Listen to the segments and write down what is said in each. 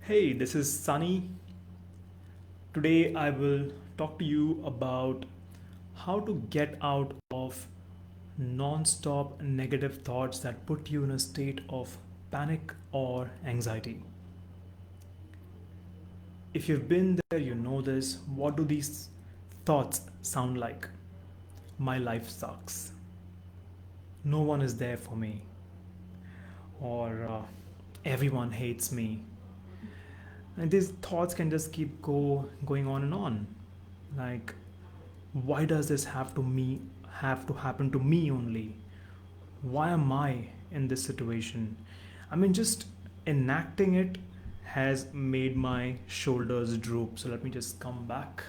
Hey, this is Sunny. Today I will talk to you about how to get out of non-stop negative thoughts that put you in a state of panic or anxiety. If you've been there, you know this. What do these thoughts sound like? My life sucks. No one is there for me. Or everyone hates me. And these thoughts can just keep going on and on. Like, why does this have to happen to me only? Why am I in this situation? I mean, just enacting it has made my shoulders droop. So let me just come back.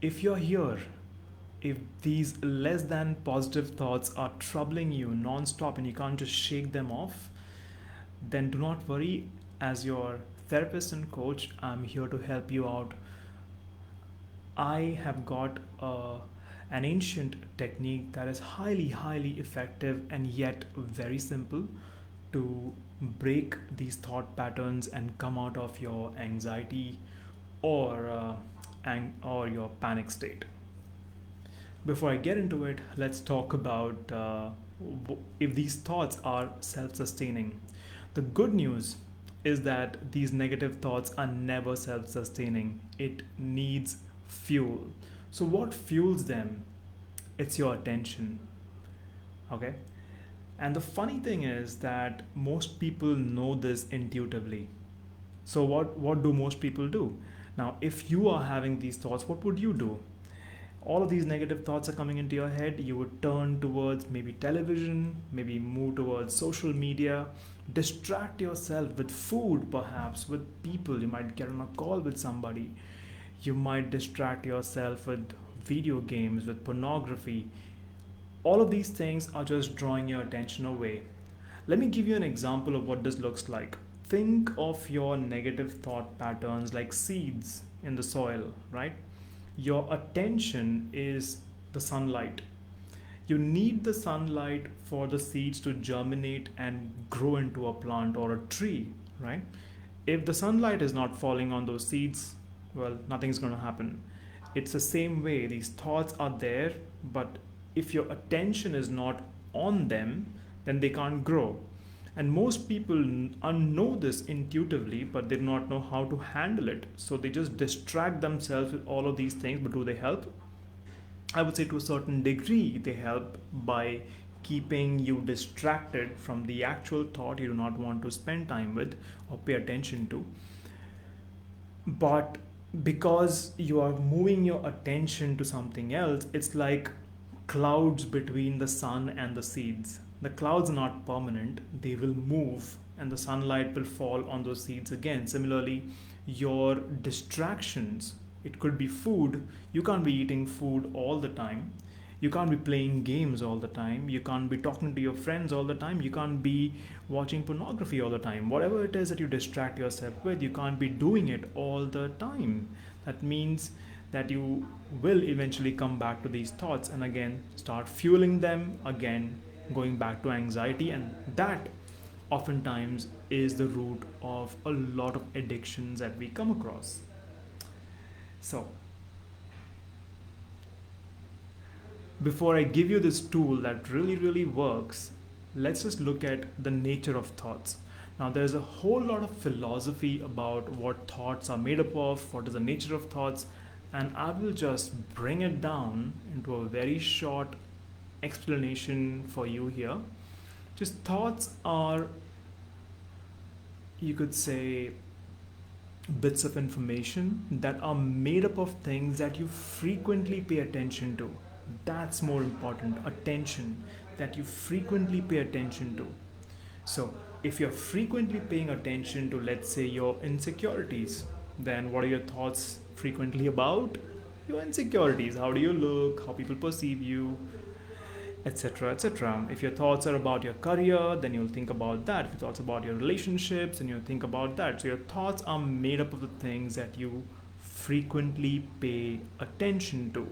If you're here, if these less than positive thoughts are troubling you non-stop and you can't just shake them off, then do not worry. As your therapist and coach, I'm here to help you out. I have got an ancient technique that is highly effective and yet very simple to break these thought patterns and come out of your anxiety or or your panic state. Before I get into it, let's talk about if these thoughts are self-sustaining. The good news is that these negative thoughts are never self-sustaining. It needs fuel. So what fuels them? It's your attention. Okay? And the funny thing is that most people know this intuitively. So what do most people do? Now, if you are having these thoughts, what would you do? All of these negative thoughts are coming into your head, you would turn towards maybe television, maybe move towards social media, distract yourself with food, perhaps with people. You might get on a call with somebody, you might distract yourself with video games, with pornography. All of these things are just drawing your attention away. Let me give you an example of what this looks like. Think of your negative thought patterns like seeds in the soil, right? Your attention is the sunlight. You need the sunlight for the seeds to germinate and grow into a plant or a tree, right? If the sunlight is not falling on those seeds, well, nothing's going to happen. It's the same way. These thoughts are there, but if your attention is not on them, then they can't grow. And most people know this intuitively, but they do not know how to handle it. So they just distract themselves with all of these things. But do they help? I would say to a certain degree, they help by keeping you distracted from the actual thought you do not want to spend time with or pay attention to. But because you are moving your attention to something else, it's like clouds between the sun and the seeds. The clouds are not permanent, they will move and the sunlight will fall on those seeds again. Similarly, your distractions, it could be food. You can't be eating food all the time. You can't be playing games all the time. You can't be talking to your friends all the time. You can't be watching pornography all the time. Whatever it is that you distract yourself with, you can't be doing it all the time. That means that you will eventually come back to these thoughts and again start fueling them, again going back to anxiety, and that oftentimes is the root of a lot of addictions that we come across. So, before I give you this tool that really works, let's just look at the nature of thoughts. Now, there's a whole lot of philosophy about what thoughts are made up of, what is the nature of thoughts, and I will just bring it down into a very short explanation for you here. Just thoughts are, you could say, bits of information that are made up of things that you frequently pay attention to. That's more important. Attention, that you frequently pay attention to. So, if you're frequently paying attention to, let's say, your insecurities, then what are your thoughts frequently about? Your insecurities. How do you look? How people perceive you? Etc. If your thoughts are about your career, then you'll think about that. If your thoughts about your relationships, then you'll think about that. So your thoughts are made up of the things that you frequently pay attention to.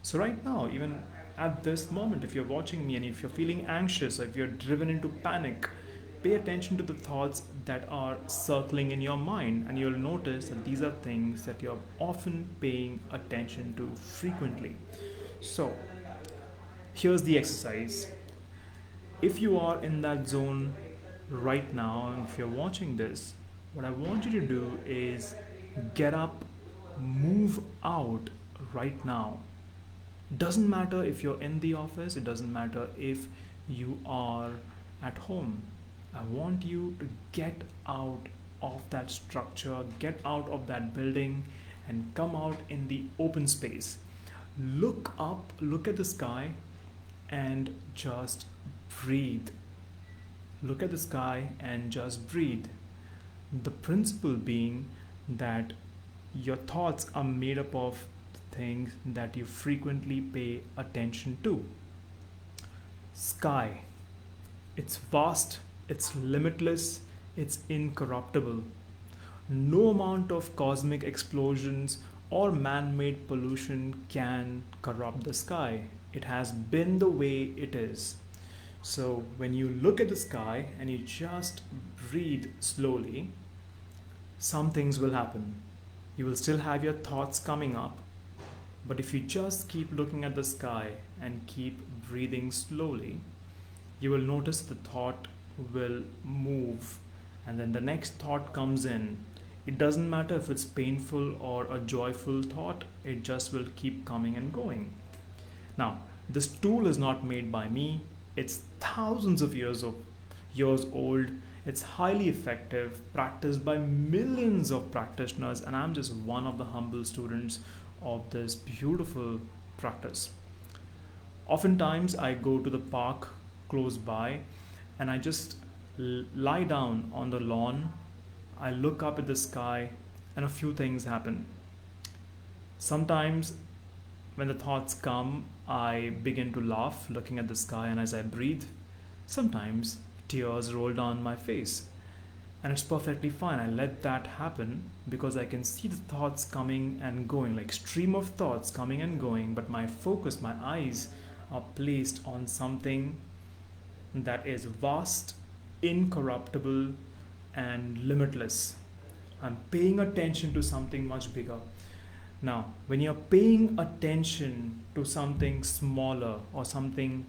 So right now, even at this moment, if you're watching me and if you're feeling anxious, or if you're driven into panic, Pay attention to the thoughts that are circling in your mind, and you'll notice that these are things that you're often paying attention to frequently. So, here's the exercise. If you are in that zone right now, and if you're watching this, what I want you to do is get up, move out right now. Doesn't matter if you're in the office, it doesn't matter if you are at home. I want you to get out of that structure, get out of that building, and come out in the open space. Look up, look at the sky, and just breathe. Look at the sky and just breathe. The principle being that your thoughts are made up of things that you frequently pay attention to. Sky. It's vast, it's limitless, it's incorruptible. No amount of cosmic explosions or man made pollution can corrupt the sky. It has been the way it is. So, when you look at the sky and you just breathe slowly, some things will happen. You will still have your thoughts coming up, but if you just keep looking at the sky and keep breathing slowly, you will notice the thought will move, and then the next thought comes in. It doesn't matter if it's painful or a joyful thought, it just will keep coming and going. Now, this tool is not made by me, it's thousands of years old. It's highly effective, practiced by millions of practitioners, and I'm just one of the humble students of this beautiful practice. Oftentimes, I go to the park close by and I just lie down on the lawn. I look up at the sky, and a few things happen. Sometimes, when the thoughts come, I begin to laugh looking at the sky, and as I breathe, sometimes tears roll down my face. And it's perfectly fine. I let that happen because I can see the thoughts coming and going, like stream of thoughts coming and going, but my focus, my eyes are placed on something that is vast, incorruptible, and limitless. I'm paying attention to something much bigger. Now, when you're paying attention to something smaller or something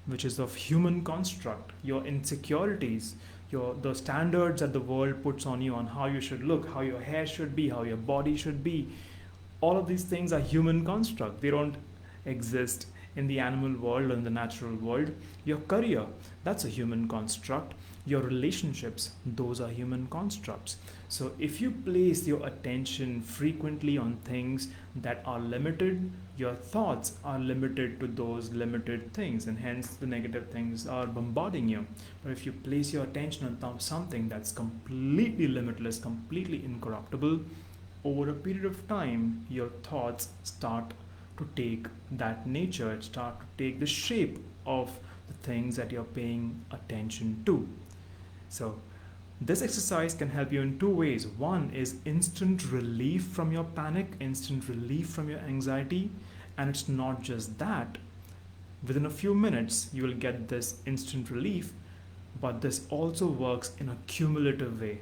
which is of human construct, your insecurities, the standards that the world puts on you on how you should look, how your hair should be, how your body should be, all of these things are human construct. They don't exist in the animal world or in the natural world. Your career, that's a human construct. Your relationships, those are human constructs. So if you place your attention frequently on things that are limited, your thoughts are limited to those limited things, and hence the negative things are bombarding you. But if you place your attention on something that's completely limitless, completely incorruptible, over a period of time, your thoughts start to take that nature, start to take the shape of the things that you're paying attention to. So, this exercise can help you in two ways. One is instant relief from your panic, instant relief from your anxiety, and it's not just that. Within a few minutes, you will get this instant relief, but this also works in a cumulative way.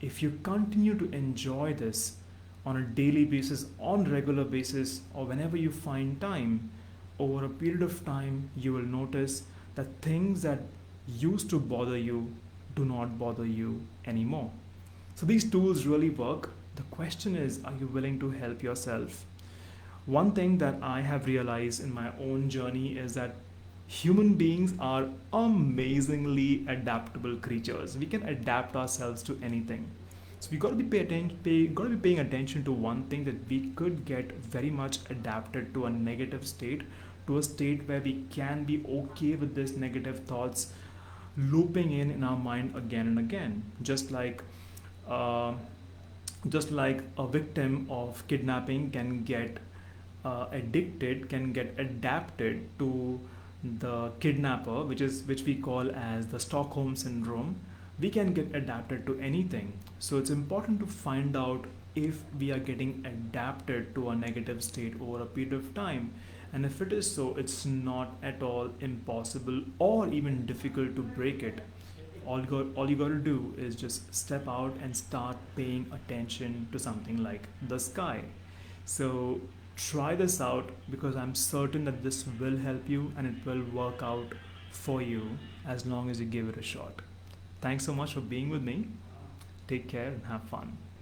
If you continue to enjoy this on a daily basis, on regular basis, or whenever you find time, over a period of time, you will notice that things that used to bother you do not bother you anymore. So these tools really work. The question is, are you willing to help yourself? One thing that I have realized in my own journey is that human beings are amazingly adaptable creatures. We can adapt ourselves to anything. So we got to got to be paying attention to one thing, that we could get very much adapted to a negative state, to a state where we can be okay with this negative thoughts looping in our mind again and again, uh, just like a victim of kidnapping can get addicted, can get adapted to the kidnapper, which we call as the Stockholm syndrome. We can get adapted to anything. So it's important to find out if we are getting adapted to a negative state over a period of time. And if it is so, it's not at all impossible or even difficult to break it. All you got to do is just step out and start paying attention to something like the sky. So try this out, because I'm certain that this will help you and it will work out for you as long as you give it a shot. Thanks so much for being with me. Take care and have fun.